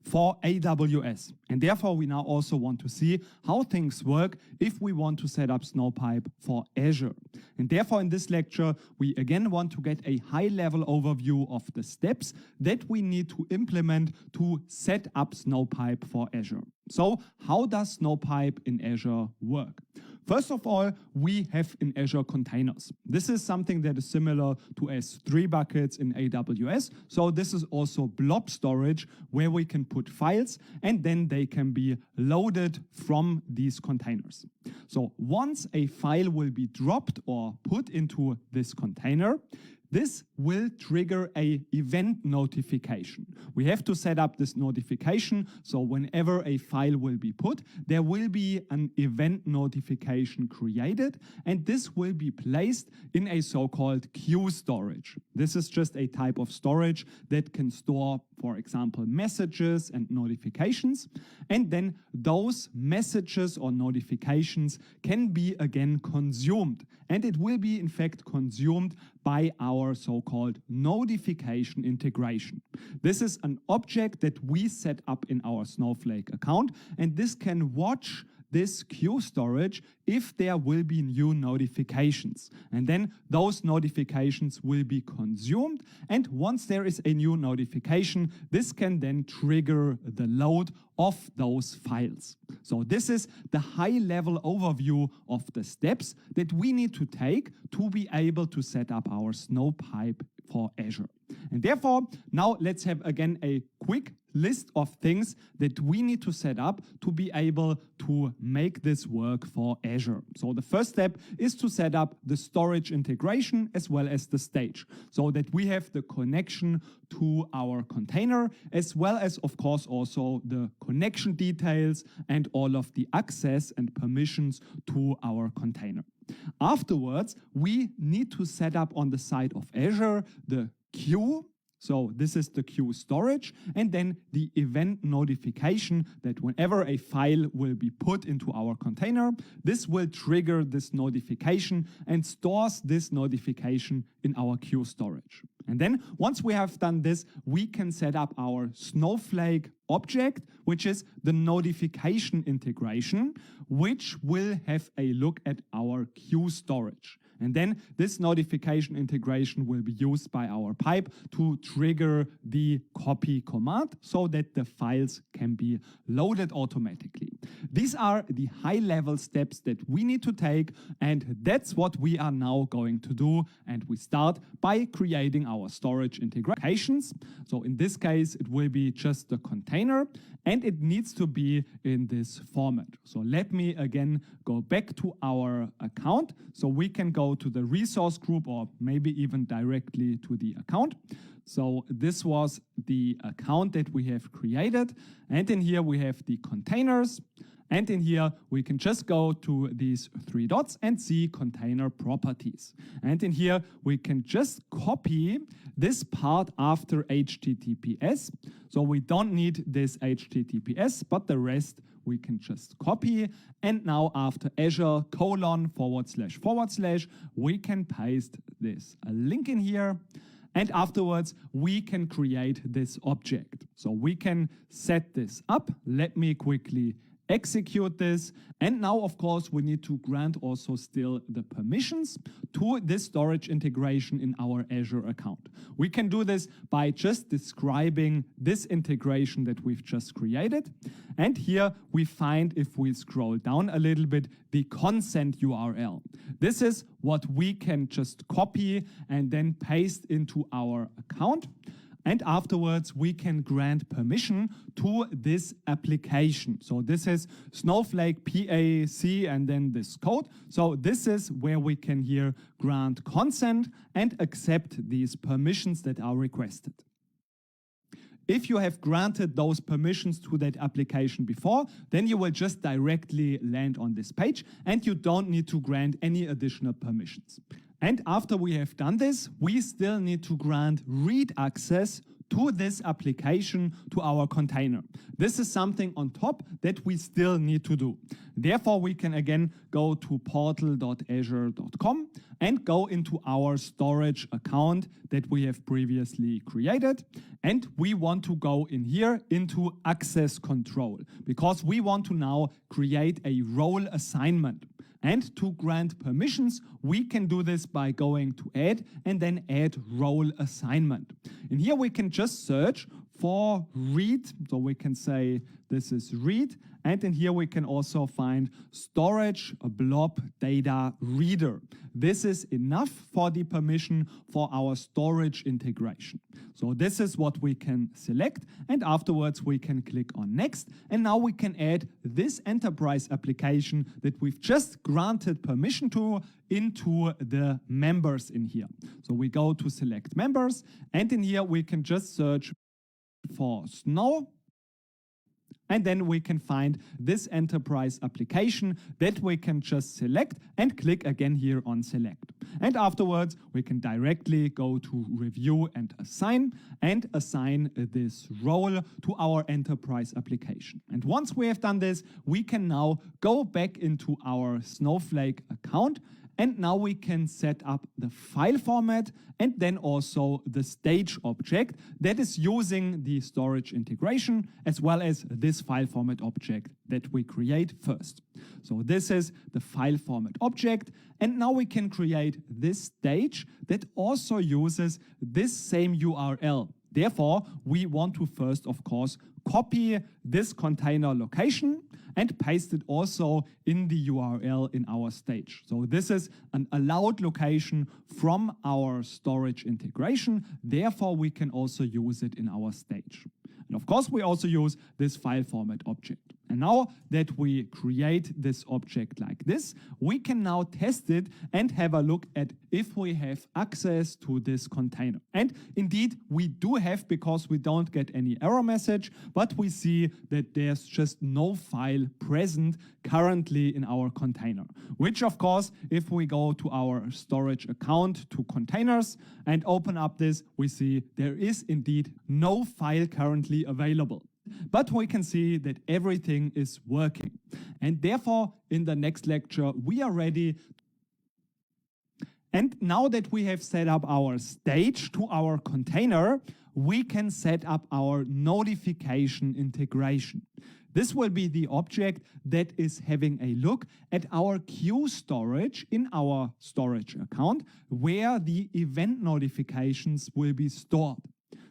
for AWS. And therefore, we now also want to see how things work if we want to set up Snowpipe for Azure. And therefore, in this lecture, we again want to get a high-level overview of the steps that we need to implement to set up Snowpipe for Azure. So how does Snowpipe in Azure work? First of all, we have in Azure containers. This is something that is similar to S3 buckets in AWS. So this is also blob storage where we can put files and then they can be loaded from these containers. So once a file will be dropped or put into this container, this will trigger an event notification. We have to set up this notification, so whenever a file will be put, there will be an event notification created, and this will be placed in a so-called queue storage. This is just a type of storage that can store, for example, messages and notifications, and then those messages or notifications can be again consumed, and it will be in fact consumed by our so-called notification integration. This is an object that we set up in our Snowflake account, and this can watch this queue storage if there will be new notifications. And then those notifications will be consumed. And once there is a new notification, this can then trigger the load of those files. So this is the high-level overview of the steps that we need to take to be able to set up our Snowpipe for Azure. And therefore, now let's have again a quick list of things that we need to set up to be able to make this work for Azure. So the first step is to set up the storage integration as well as the stage, so that we have the connection to our container, as well as, of course, also the connection details and all of the access and permissions to our container. Afterwards, we need to set up on the side of Azure the queue. So this is the queue storage, and then the event notification that whenever a file will be put into our container, this will trigger this notification and stores this notification in our queue storage. And then once we have done this, we can set up our Snowflake object, which is the notification integration, which will have a look at our queue storage. And then this notification integration will be used by our pipe to trigger the copy command so that the files can be loaded automatically. These are the high-level steps that we need to take, and that's what we are now going to do. And we start by creating our storage integrations. So in this case, it will be just the container, and it needs to be in this format. So let me again go back to our account so we can go to the resource group or maybe even directly to the account. So this was the account that we have created, and in here we have the containers. And in here, we can just go to these three dots and see container properties. And in here, we can just copy this part after HTTPS. So we don't need this HTTPS, but the rest we can just copy. And now after Azure : / we can paste this link in here. And afterwards, we can create this object. So we can set this up. Let me quickly execute this. And now, of course, we need to grant also still the permissions to this storage integration in our Azure account. We can do this by just describing this integration that we've just created. And here we find, if we scroll down a little bit, the consent URL. This is what we can just copy and then paste into our account. And afterwards, we can grant permission to this application. So this is Snowflake PAC and then this code. So this is where we can here grant consent and accept these permissions that are requested. If you have granted those permissions to that application before, then you will just directly land on this page and you don't need to grant any additional permissions. And after we have done this, we still need to grant read access to this application, to our container. This is something on top that we still need to do. Therefore, we can again go to portal.azure.com and go into our storage account that we have previously created. And we want to go in here into access control because we want to now create a role assignment. And to grant permissions, we can do this by going to add and then add role assignment. And here we can just search for read. So we can say this is read. And in here we can also find storage blob data reader. This is enough for the permission for our storage integration. So this is what we can select, and afterwards we can click on next. And now we can add this enterprise application that we've just granted permission to into the members in here. So we go to select members, and in here we can just search for Snow. And then we can find this enterprise application that we can just select and click again here on select. And afterwards, we can directly go to review and assign this role to our enterprise application. And once we have done this, we can now go back into our Snowflake account. And now we can set up the file format and then also the stage object that is using the storage integration as well as this file format object that we create first. So this is the file format object. And now we can create this stage that also uses this same URL. Therefore, we want to first, of course, copy this container location and paste it also in the URL in our stage. So this is an allowed location from our storage integration. Therefore, we can also use it in our stage. And of course, we also use this file format object. And now that we create this object like this, we can now test it and have a look at if we have access to this container. And indeed, we do have, because we don't get any error message, but we see that there's just no file present currently in our container. Which, of course, if we go to our storage account to containers and open up this, we see there is indeed no file currently available. But we can see that everything is working. And therefore, in the next lecture, we are ready. And now that we have set up our stage to our container, we can set up our notification integration. This will be the object that is having a look at our queue storage in our storage account, where the event notifications will be stored.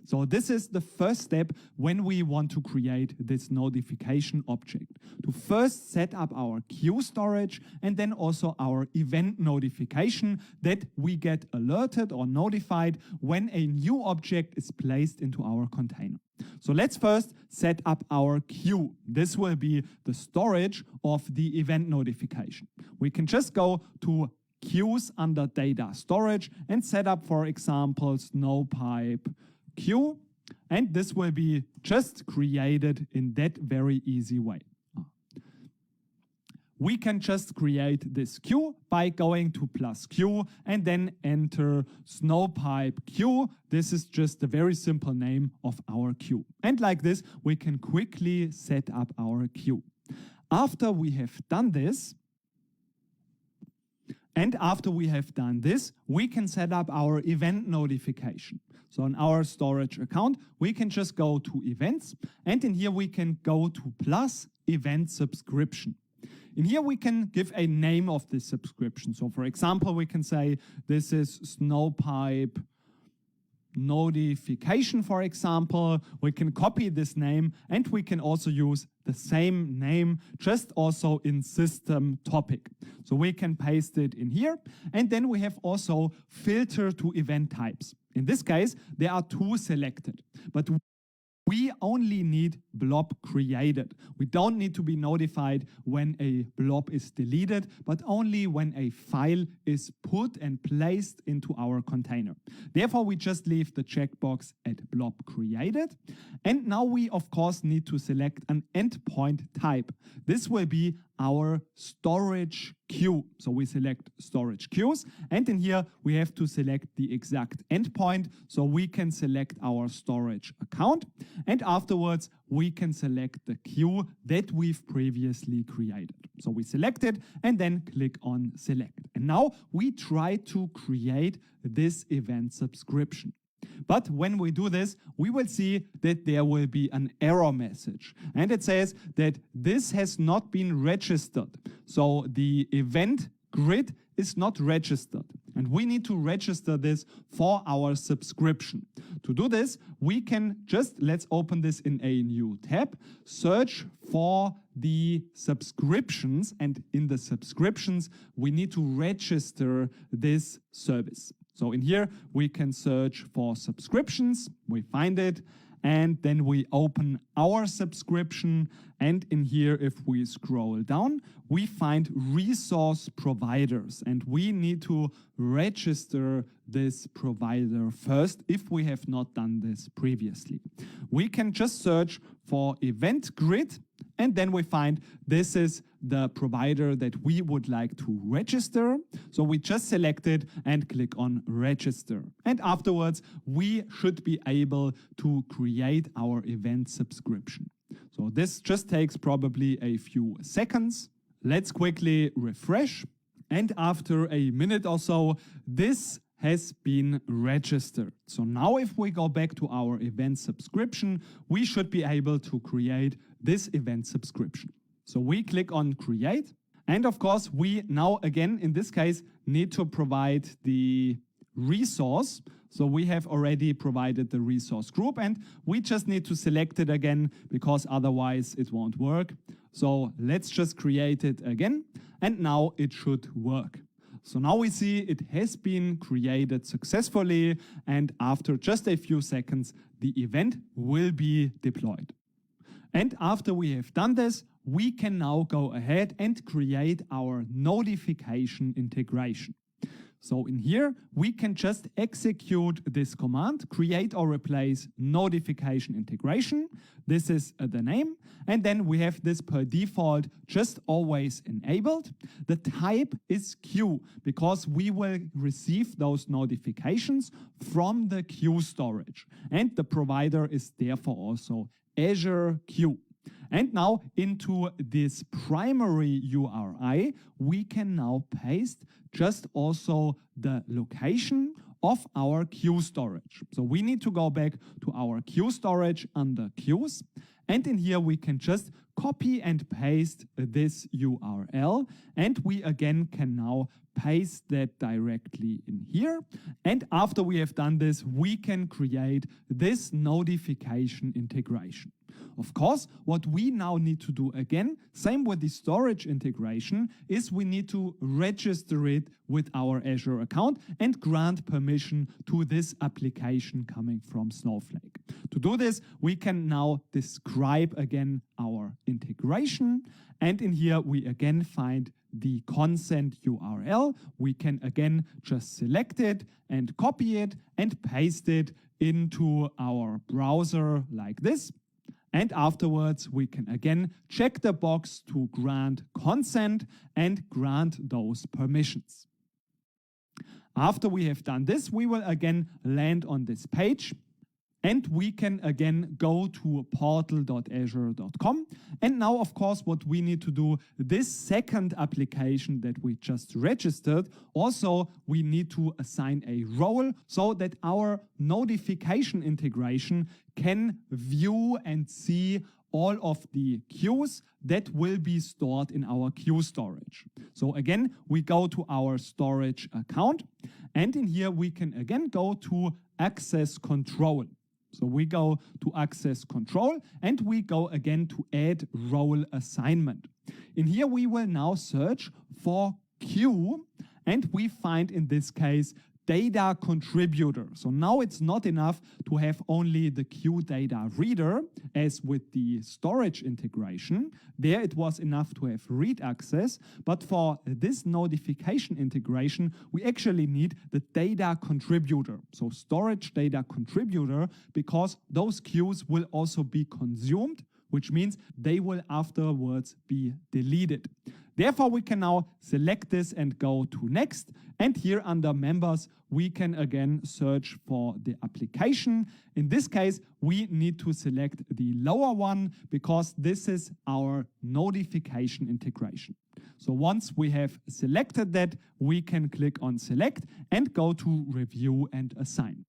So this is the first step when we want to create this notification object. To first set up our queue storage and then also our event notification that we get alerted or notified when a new object is placed into our container. So let's first set up our queue. This will be the storage of the event notification. We can just go to queues under data storage and set up, for example, Snowpipe queue, and this will be just created in that very easy way. We can just create this queue by going to +q and then enter Snowpipe queue. This is just a very simple name of our queue. And like this, we can quickly set up our queue. After we have done this, we can set up our event notification. So on our storage account, we can just go to events, and in here we can go to plus event subscription. In here we can give a name of this subscription. So for example, we can say this is Snowpipe notification, for example. We can copy this name, and we can also use the same name, just also in system topic. So we can paste it in here, and then we have also filter to event types. In this case, there are two selected, but we only need blob created. We don't need to be notified when a blob is deleted, but only when a file is put and placed into our container. Therefore, we just leave the checkbox at blob created. And now we, of course, need to select an endpoint type. This will be our storage queue. So we select storage queues, and in here we have to select the exact endpoint. So we can select our storage account, and afterwards we can select the queue that we've previously created. So we select it and then click on select. And now we try to create this event subscription. But when we do this, we will see that there will be an error message. And it says that this has not been registered. So the event grid is not registered. And we need to register this for our subscription. To do this, we can let's open this in a new tab, search for the subscriptions, and in the subscriptions, we need to register this service. So in here, we can search for subscriptions, we find it, and then we open our subscription. And in here, if we scroll down, we find resource providers, and we need to register this provider first if we have not done this previously. We can just search for event grid, and then we find this is the provider that we would like to register. So we just select it and click on register. And afterwards, we should be able to create our event subscription. So this just takes probably a few seconds. Let's quickly refresh. And after a minute or so, this has been registered. So now if we go back to our event subscription, we should be able to create this event subscription. So we click on create. And of course, we now again, in this case, need to provide the resource. So we have already provided the resource group, and we just need to select it again because otherwise it won't work. So let's just create it again. And now it should work. So now we see it has been created successfully, and after just a few seconds, the event will be deployed. And after we have done this, we can now go ahead and create our notification integration. So in here, we can just execute this command, create or replace notification integration. This is the name. And then we have this per default just always enabled. The type is queue because we will receive those notifications from the queue storage. And the provider is therefore also Azure Queue. And now into this primary URI, we can now paste just also the location of our queue storage. So we need to go back to our queue storage under queues. And in here, we can just copy and paste this URL. And we again can now paste that directly in here. And after we have done this, we can create this notification integration. Of course, what we now need to do again, same with the storage integration, is we need to register it with our Azure account and grant permission to this application coming from Snowflake. To do this, we can now describe again our integration. And in here, we again find the consent URL. We can again just select it and copy it and paste it into our browser like this. And afterwards, we can again check the box to grant consent and grant those permissions. After we have done this, we will again land on this page. And we can again go to portal.azure.com. And now, of course, what we need to do, this second application that we just registered, also we need to assign a role so that our notification integration can view and see all of the queues that will be stored in our queue storage. So again, we go to our storage account, and in here we can again go to access control. So we go to access control and we go again to add role assignment. In here we will now search for queue, and we find in this case data contributor. So now it's not enough to have only the queue data reader as with the storage integration. There it was enough to have read access, but for this notification integration, we actually need the data contributor. So storage data contributor, because those queues will also be consumed which means they will afterwards be deleted. Therefore, we can now select this and go to next. And here under members, we can again search for the application. In this case, we need to select the lower one because this is our notification integration. So once we have selected that, we can click on select and go to review and assign.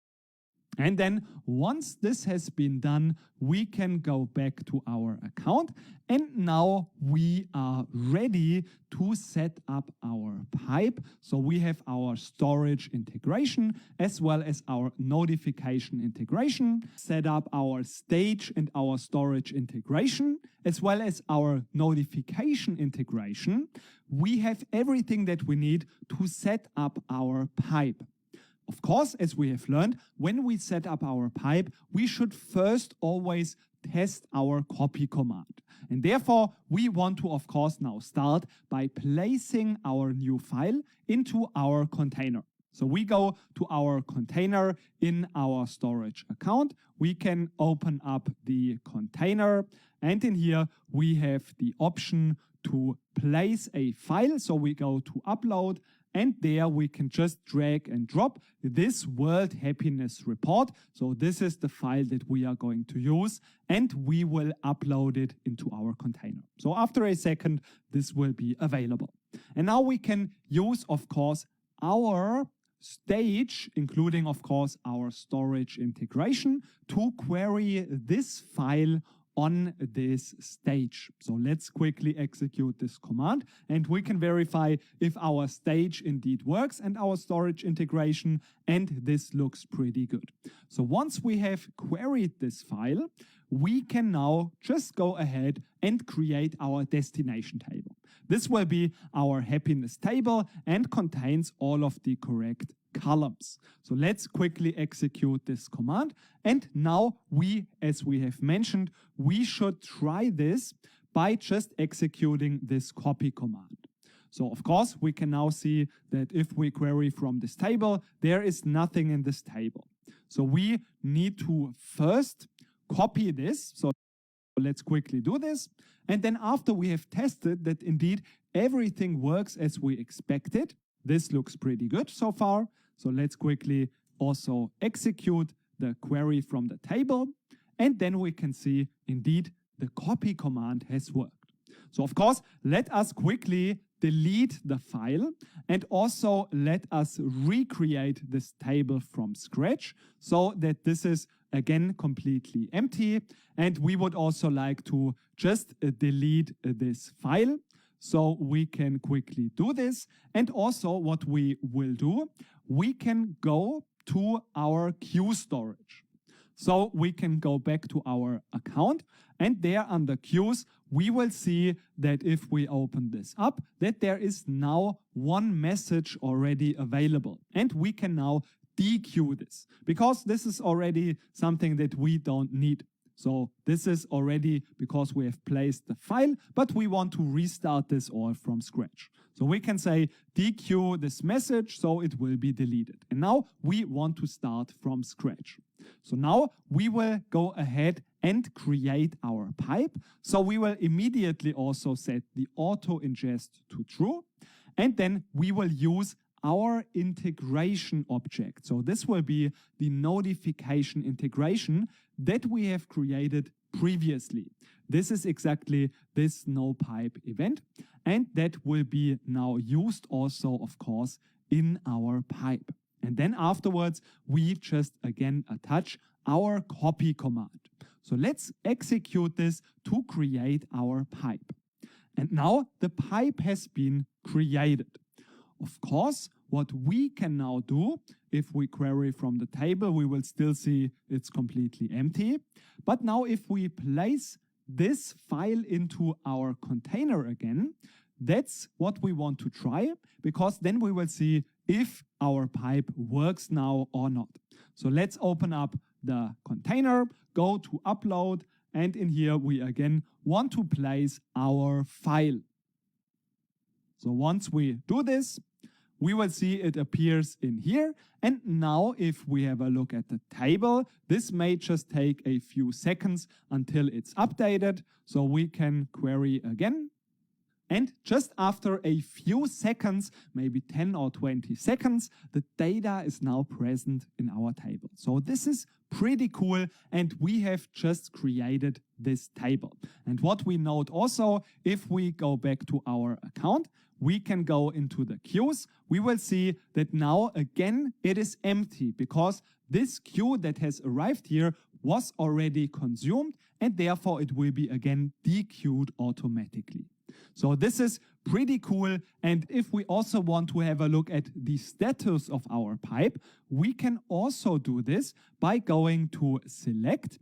And then once this has been done, we can go back to our account. And now we are ready to set up our pipe. So we have our storage integration as well as our notification integration, set up our stage and our storage integration, as well as our notification integration. We have everything that we need to set up our pipe. Of course, as we have learned, when we set up our pipe, we should first always test our copy command. And therefore, we want to, of course, now start by placing our new file into our container. So we go to our container in our storage account. We can open up the container, and in here we have the option to place a file. So we go to upload, and there we can just drag and drop this World Happiness Report. So this is the file that we are going to use, and we will upload it into our container. So after a second, this will be available. And now we can use, of course, our stage, including, of course, our storage integration, to query this file on this stage. So let's quickly execute this command, and we can verify if our stage indeed works and our storage integration, and this looks pretty good. So once we have queried this file, we can now just go ahead and create our destination table. This will be our happiness table and contains all of the correct columns. So let's quickly execute this command. And now we, as we have mentioned, we should try this by just executing this copy command. So of course, we can now see that if we query from this table, there is nothing in this table. So we need to first copy this. So let's quickly do this. And then after we have tested that indeed everything works as we expected, this looks pretty good so far. So let's quickly also execute the query from the table. And then we can see indeed the copy command has worked. So of course, let us quickly delete the file and also let us recreate this table from scratch so that this is again completely empty. And we would also like to just delete this file. So we can quickly do this. And also what we will do, we can go to our queue storage. So we can go back to our account, and there under queues, we will see that if we open this up, that there is now one message already available. And we can now dequeue this because this is already something that we don't need. So this is already because we have placed the file, but we want to restart this all from scratch. So we can say dequeue this message, so it will be deleted. And now we want to start from scratch. So now we will go ahead and create our pipe. So we will immediately also set the auto ingest to true. And then we will use our integration object. So this will be the notification integration that we have created previously. This is exactly this NoPipe event, and that will be now used also, of course, in our pipe. And then afterwards, we just again attach our copy command. So let's execute this to create our pipe. And now the pipe has been created. Of course, what we can now do, if we query from the table, we will still see it's completely empty. But now if we place this file into our container again, that's what we want to try, because then we will see if our pipe works now or not. So let's open up the container, go to upload, and in here we again want to place our file. So once we do this, we will see it appears in here. And now if we have a look at the table, this may just take a few seconds until it's updated. So we can query again. And just after a few seconds, maybe 10 or 20 seconds, the data is now present in our table. So this is pretty cool, and we have just created this table. And what we note also, if we go back to our account, we can go into the queues. We will see that now again it is empty because this queue that has arrived here was already consumed, and therefore it will be again dequeued automatically. So this is pretty cool. And if we also want to have a look at the status of our pipe, we can also do this by going to select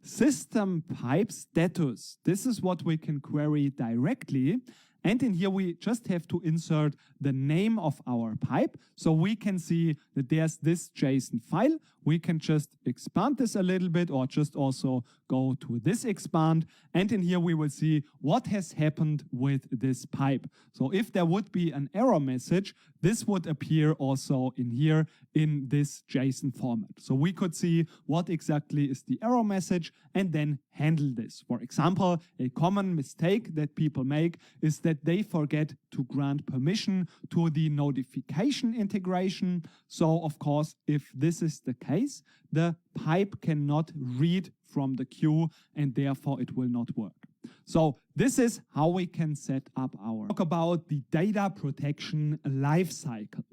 system pipe status. This is what we can query directly. And in here, we just have to insert the name of our pipe. So we can see that there's this JSON file. We can just expand this a little bit, or just also go to this expand. And in here, we will see what has happened with this pipe. So if there would be an error message, this would appear also in here in this JSON format. So we could see what exactly is the error message and then handle this. For example, a common mistake that people make is that they forget to grant permission to the notification integration. So of course, if this is the case, the pipe cannot read from the queue and therefore it will not work. So this is how we can set up our talk about the data protection lifecycle.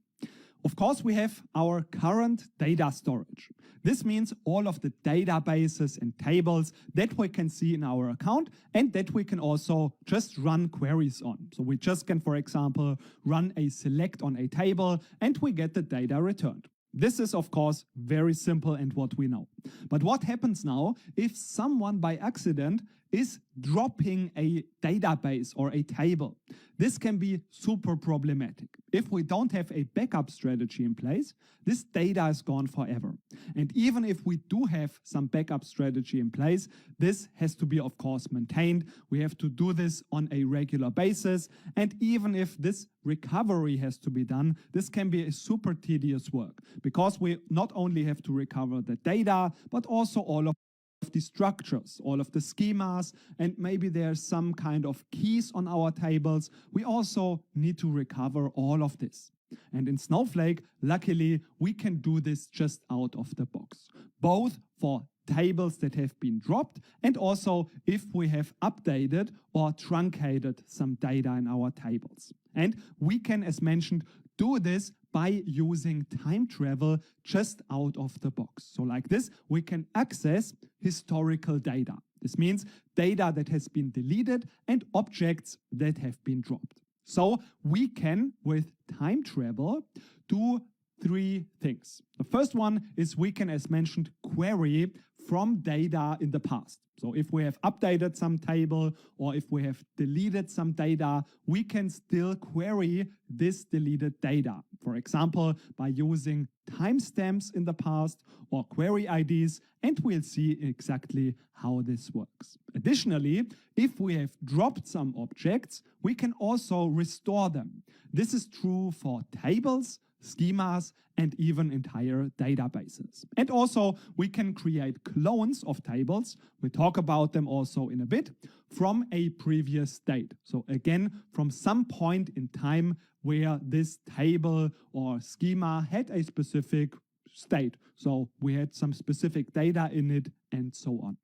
Of course, we have our current data storage. This means all of the databases and tables that we can see in our account and that we can also just run queries on. So we just can, for example, run a select on a table and we get the data returned. This is, of course, very simple and what we know. But what happens now if someone by accident is dropping a database or a table? This can be super problematic. If we don't have a backup strategy in place, this data is gone forever. And even if we do have some backup strategy in place, this has to be, of course, maintained. We have to do this on a regular basis. And even if this recovery has to be done, this can be a super tedious work because we not only have to recover the data, but also all of the structures, all of the schemas, and maybe there's some kind of keys on our tables. We also need to recover all of this. And in Snowflake, luckily, we can do this just out of the box, both for tables that have been dropped and also if we have updated or truncated some data in our tables. And we can, as mentioned, do this by using time travel just out of the box. So like this, we can access historical data. This means data that has been deleted and objects that have been dropped. So we can, with time travel, do three things. The first one is we can, as mentioned, query from data in the past. So if we have updated some table or if we have deleted some data, we can still query this deleted data. For example, by using timestamps in the past or query IDs, and we'll see exactly how this works. Additionally, if we have dropped some objects, we can also restore them. This is true for tables, schemas, and even entire databases. And also, we can create clones of tables. We talk about them also in a bit, from a previous state. So again, from some point in time where this table or schema had a specific state. So we had some specific data in it and so on.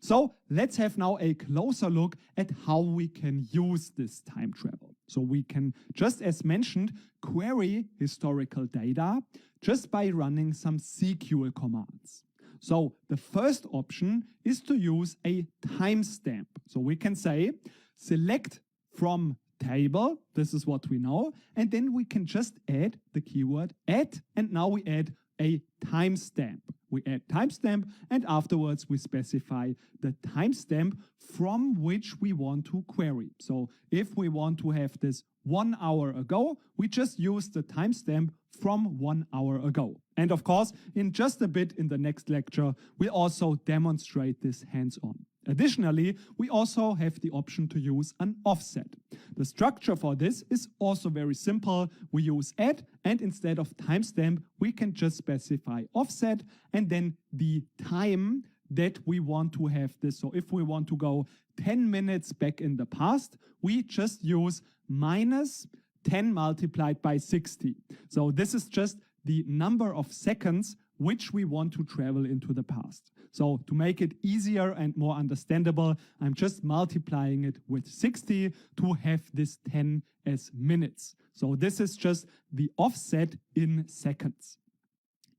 So let's have now a closer look at how we can use this time travel. So we can, just as mentioned, query historical data just by running some SQL commands. So the first option is to use a timestamp. So we can say select from table, this is what we know, and then we can just add the keyword at, and now we add a timestamp. We add timestamp and afterwards we specify the timestamp from which we want to query. So if we want to have this 1 hour ago, we just use the timestamp from 1 hour ago. And of course, in just a bit in the next lecture, we'll also demonstrate this hands-on. Additionally, we also have the option to use an offset. The structure for this is also very simple. We use add, and instead of timestamp, we can just specify offset and then the time that we want to have this. So if we want to go 10 minutes back in the past, we just use minus 10 multiplied by 60. So this is just the number of seconds which we want to travel into the past. So to make it easier and more understandable, I'm just multiplying it with 60 to have this 10 as minutes. So this is just the offset in seconds.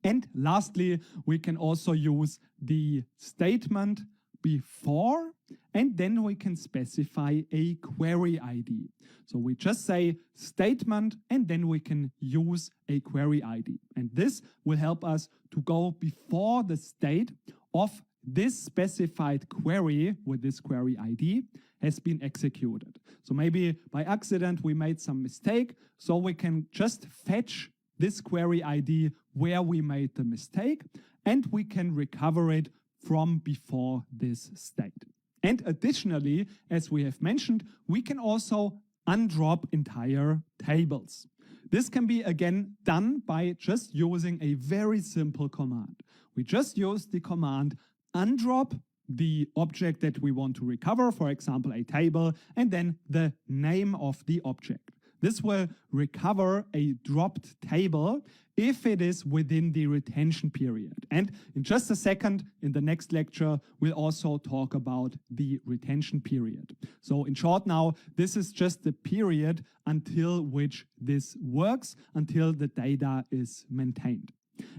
And lastly, we can also use the statement before, and then we can specify a query ID. So we just say statement, and then we can use a query ID. And this will help us to go before the state of this specified query with this query ID has been executed. So maybe by accident we made some mistake, so we can just fetch this query ID where we made the mistake, and we can recover it from before this state. And additionally, as we have mentioned, we can also undrop entire tables. This can be again done by just using a very simple command. We just use the command undrop the object that we want to recover, for example, a table, and then the name of the object. This will recover a dropped table if it is within the retention period. And in just a second, in the next lecture, we'll also talk about the retention period. So in short now, this is just the period until which this works, until the data is maintained.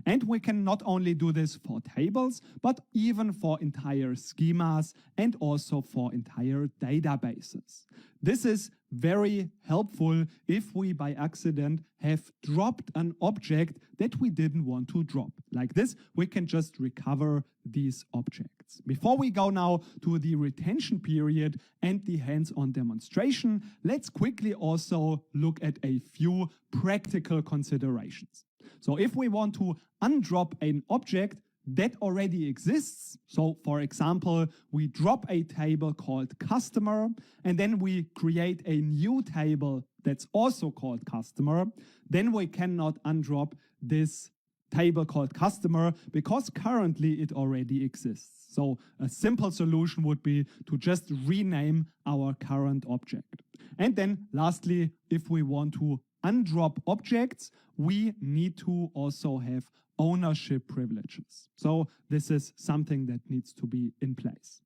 And we can not only do this for tables, but even for entire schemas and also for entire databases. This is very helpful if we by accident have dropped an object that we didn't want to drop. Like this, we can just recover these objects. Before we go now to the retention period and the hands-on demonstration, let's quickly also look at a few practical considerations. So if we want to undrop an object that already exists, so for example, we drop a table called customer, and then we create a new table that's also called customer, then we cannot undrop this table called customer because currently it already exists. So a simple solution would be to just rename our current object. And then lastly, if we want to undrop objects, we need to also have ownership privileges. So this is something that needs to be in place.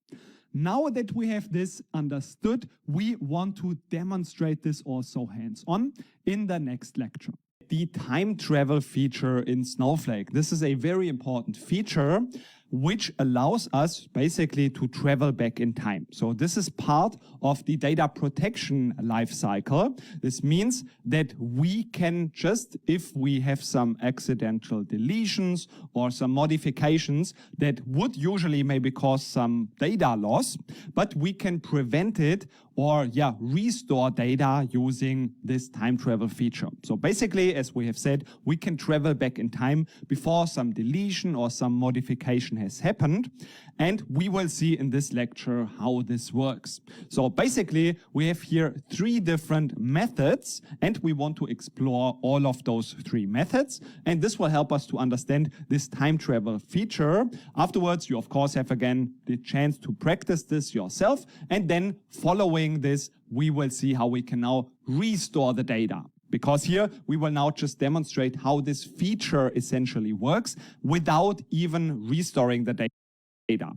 Now that we have this understood, we want to demonstrate this also hands-on in the next lecture. The time travel feature in Snowflake. This is a very important feature which allows us basically to travel back in time. So this is part of the data protection lifecycle. This means that we can just, if we have some accidental deletions or some modifications that would usually maybe cause some data loss, but we can prevent it or restore data using this time travel feature. So basically, as we have said, we can travel back in time before some deletion or some modification has happened. And we will see in this lecture how this works. So basically, we have here 3 different methods, and we want to explore all of those 3 methods. And this will help us to understand this time travel feature. Afterwards, you of course have again the chance to practice this yourself. And then following this, we will see how we can now restore the data. Because here we will now just demonstrate how this feature essentially works without even restoring the data.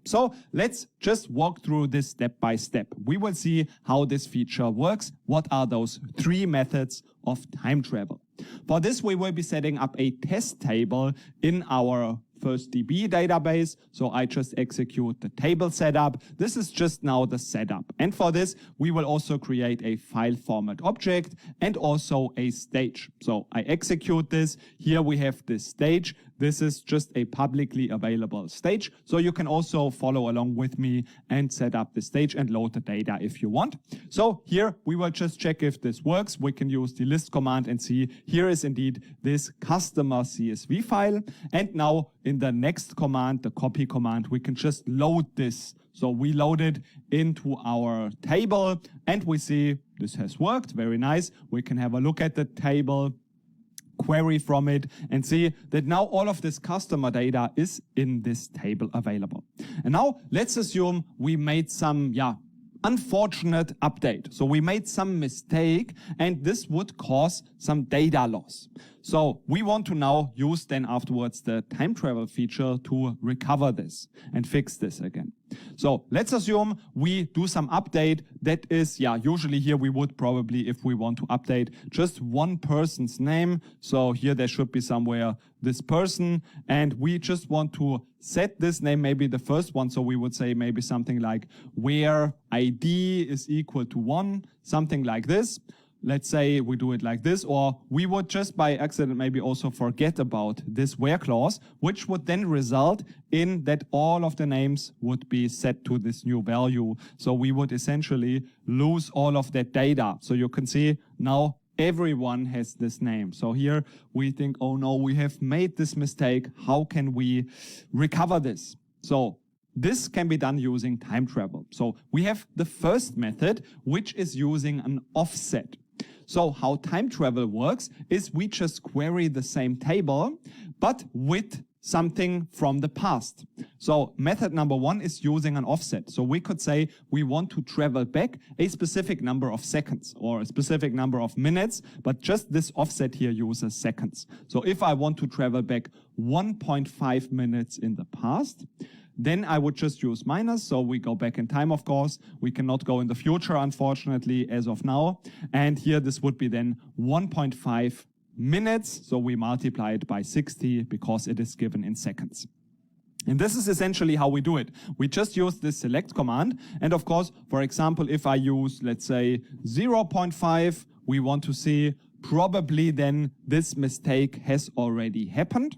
So let's just walk through this step by step. We will see how this feature works. What are those 3 methods of time travel? For this, we will be setting up a test table in our FirstDB database. So I just execute the table setup. This is just now the setup. And for this, we will also create a file format object and also a stage. So I execute this. Here we have this stage. this is just a publicly available stage. So you can also follow along with me and set up the stage and load the data if you want. So here we will just check if this works. We can use the list command and see here is indeed this customer CSV file. And now in the next command, the copy command, we can just load this. So we load it into our table and we see this has worked. Very nice. We can have a look at the table, query from it, and see that now all of this customer data is in this table available. And now let's assume we made some, unfortunate update. So we made some mistake and this would cause some data loss. So we want to now use then afterwards the time travel feature to recover this and fix this again. So let's assume we do some update that is, usually here we would probably, if we want to update just one person's name. So here there should be somewhere this person, and we just want to set this name, maybe the first one. So we would say maybe something like where ID is equal to 1, something like this. Let's say we do it like this, or we would just by accident maybe also forget about this where clause, which would then result in that all of the names would be set to this new value. So we would essentially lose all of that data. So you can see now everyone has this name. So here we think, oh no, we have made this mistake. How can we recover this? So this can be done using time travel. So we have the first method, which is using an offset. So how time travel works is we just query the same table, but with something from the past. So method number 1 is using an offset. So we could say we want to travel back a specific number of seconds or a specific number of minutes, but just this offset here uses seconds. So if I want to travel back 1.5 minutes in the past, then I would just use minus. So we go back in time, of course. We cannot go in the future, unfortunately, as of now. And here this would be then 1.5 minutes. So we multiply it by 60 because it is given in seconds. And this is essentially how we do it. We just use this select command. And of course, for example, if I use, let's say 0.5, we want to see probably then this mistake has already happened.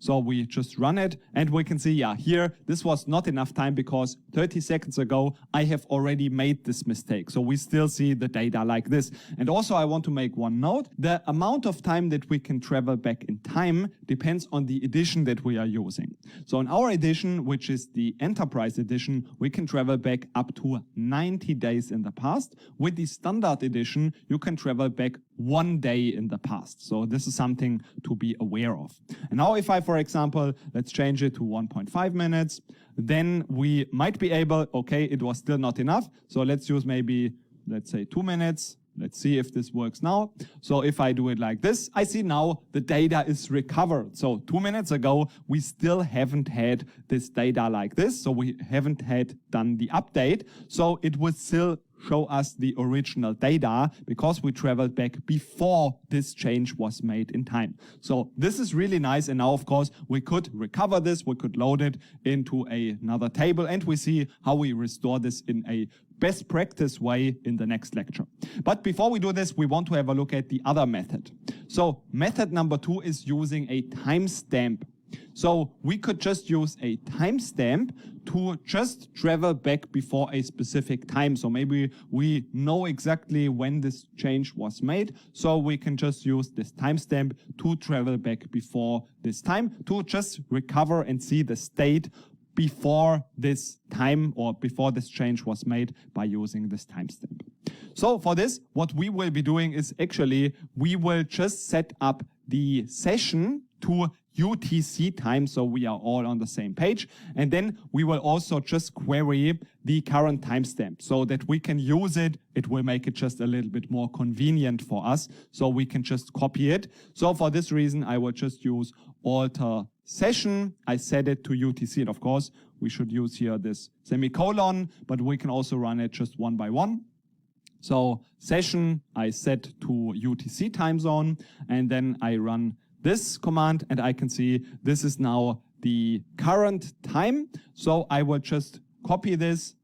So we just run it and we can see, here, this was not enough time because 30 seconds ago, I have already made this mistake. So we still see the data like this. And also I want to make one note. The amount of time that we can travel back in time depends on the edition that we are using. So in our edition, which is the Enterprise edition, we can travel back up to 90 days in the past. With the Standard edition, you can travel back 1 day in the past. So this is something to be aware of. And now if I, for example, let's change it to 1.5 minutes, then we might be able, okay, it was still not enough. So let's use maybe, let's say 2 minutes. Let's see if this works now. So if I do it like this, I see now the data is recovered. So 2 minutes ago, we still haven't had this data like this. So we haven't had done the update. So it would still show us the original data because we traveled back before this change was made in time. So this is really nice. And now, of course, we could recover this. We could load it into another table and we see how we restore this in a best practice way in the next lecture. But before we do this, we want to have a look at the other method. So method number 2 is using a timestamp. So we could just use a timestamp to just travel back before a specific time. So maybe we know exactly when this change was made. So we can just use this timestamp to travel back before this time to just recover and see the state before this time or before this change was made by using this timestamp. So for this, what we will be doing is actually we will just set up the session to UTC time, so we are all on the same page. And then we will also just query the current timestamp so that we can use it. It will make it just a little bit more convenient for us, so we can just copy it. So for this reason, I will just use alter session. I set it to UTC, and of course, we should use here this semicolon, but we can also run it just one by one. So session, I set to UTC time zone, and then I run this command and I can see this is now the current time. So I will just copy this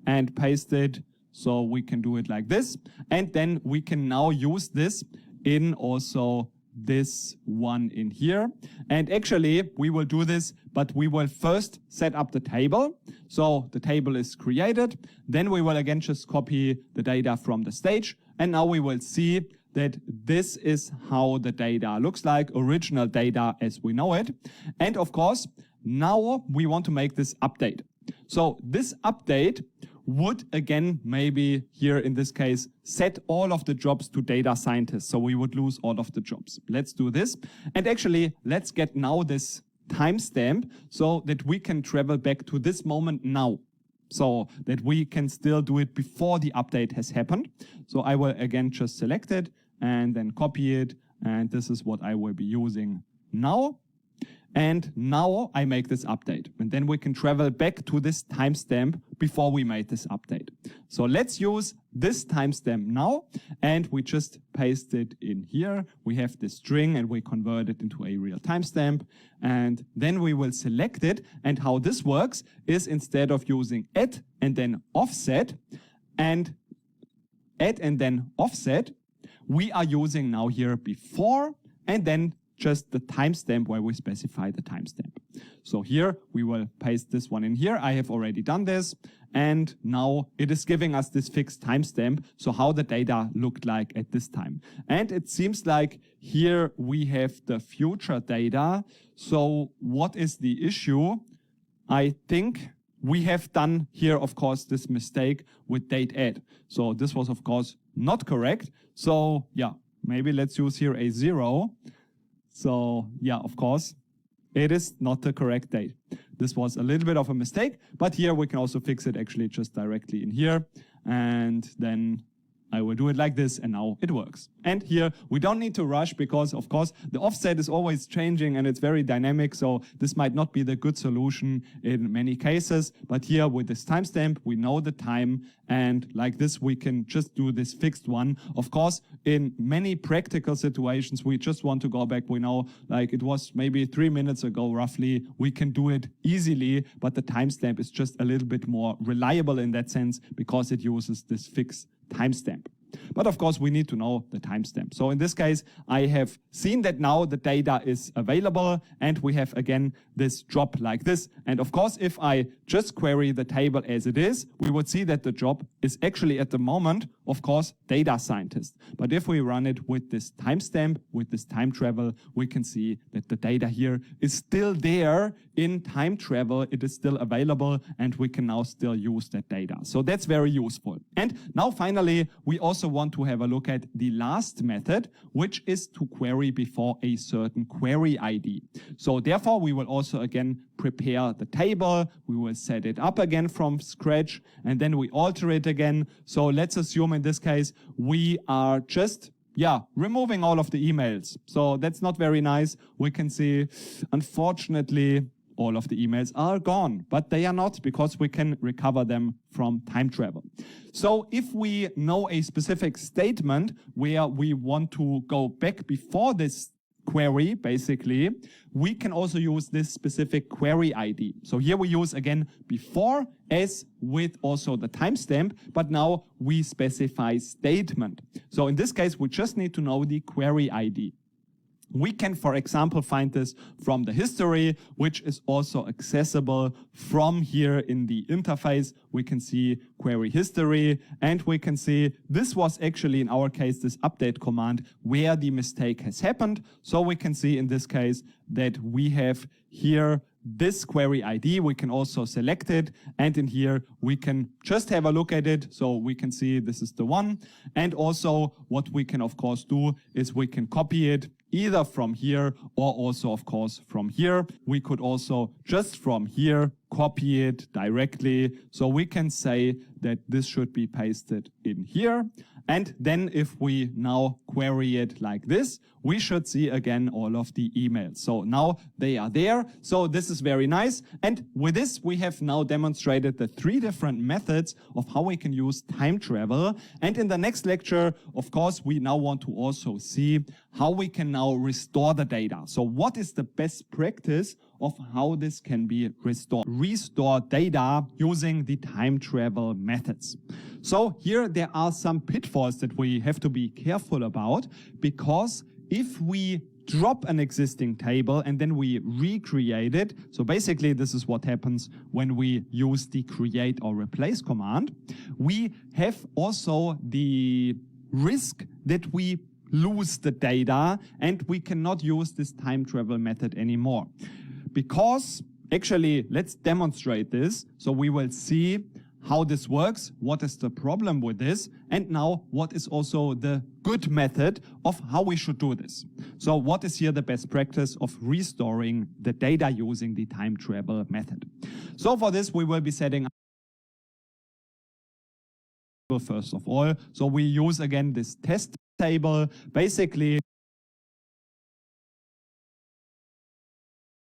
and paste it so we can do it like this. And then we can now use this in also this one in here. And actually, we will do this, but we will first set up the table. So the table is created. Then we will again just copy the data from the stage. And now we will see that this is how the data looks like, original data as we know it. And of course, now we want to make this update. So this update would again, maybe here in this case, set all of the jobs to data scientists. So we would lose all of the jobs. Let's do this. And actually, let's get now this timestamp so that we can travel back to this moment now. So that we can still do it before the update has happened. So I will again just select it and then copy it. And this is what I will be using now. And now I make this update. And then we can travel back to this timestamp before we made this update. So let's use this timestamp now. And we just paste it in here. We have this string and we convert it into a real timestamp. And then we will select it. And how this works is instead of using add and then offset, we are using now here before and then just the timestamp where we specify the timestamp. So here we will paste this one in here. I have already done this. And now it is giving us this fixed timestamp. So how the data looked like at this time. And it seems like here we have the future data. So what is the issue? I think we have done here, of course, this mistake with date add. So this was, of course, not correct. So yeah, maybe let's use here a 0. So yeah, of course, it is not the correct date. This was a little bit of a mistake, but here we can also fix it actually just directly in here. And then I will do it like this, and now it works. And here we don't need to rush because, of course, the offset is always changing and it's very dynamic. So this might not be the good solution in many cases. But here with this timestamp, we know the time. And like this, we can just do this fixed one. Of course, in many practical situations, we just want to go back. We know like it was maybe 3 minutes ago, roughly. We can do it easily, but the timestamp is just a little bit more reliable in that sense because it uses this fixed timestamp. But of course, we need to know the timestamp. So in this case, I have seen that now the data is available and we have again this job like this. And of course, if I just query the table as it is, we would see that the job is actually at the moment, of course, data scientist. But if we run it with this timestamp, with this time travel, we can see that the data here is still there in time travel. It is still available and we can now still use that data. So that's very useful. And now finally, we also want to have a look at the last method, which is to query before a certain query ID. So therefore, we will also again prepare the table. We will set it up again from scratch and then we alter it again. So let's assume in this case, we are just removing all of the emails. So that's not very nice. We can see, unfortunately, all of the emails are gone, but they are not because we can recover them from time travel. So if we know a specific statement where we want to go back before this query, basically, we can also use this specific query ID. So here we use again before as with also the timestamp, but now we specify statement. So in this case, we just need to know the query ID. We can, for example, find this from the history, which is also accessible from here in the interface. We can see query history, and we can see this was actually, in our case, this update command where the mistake has happened. So we can see in this case that we have here this query ID. We can also select it, and in here we can just have a look at it. So we can see this is the one. And also what we can of course do is we can copy it either from here or also of course from here. We could also just from here copy it directly. So we can say that this should be pasted in here. And then if we now query it like this, we should see again all of the emails. So now they are there. So this is very nice. And with this, we have now demonstrated the 3 different methods of how we can use time travel. And in the next lecture, of course, we now want to also see how we can now restore the data. So what is the best practice of how this can be restored? Restore data using the time travel methods. So here there are some pitfalls that we have to be careful about, because if we drop an existing table and then we recreate it, so basically this is what happens when we use the create or replace command, we have also the risk that we lose the data and we cannot use this time travel method anymore. Because actually, let's demonstrate this. So we will see how this works, what is the problem with this, and now what is also the good method of how we should do this. So what is here the best practice of restoring the data using the time travel method? So for this, we will be setting up first of all. So we use again this test table. Basically,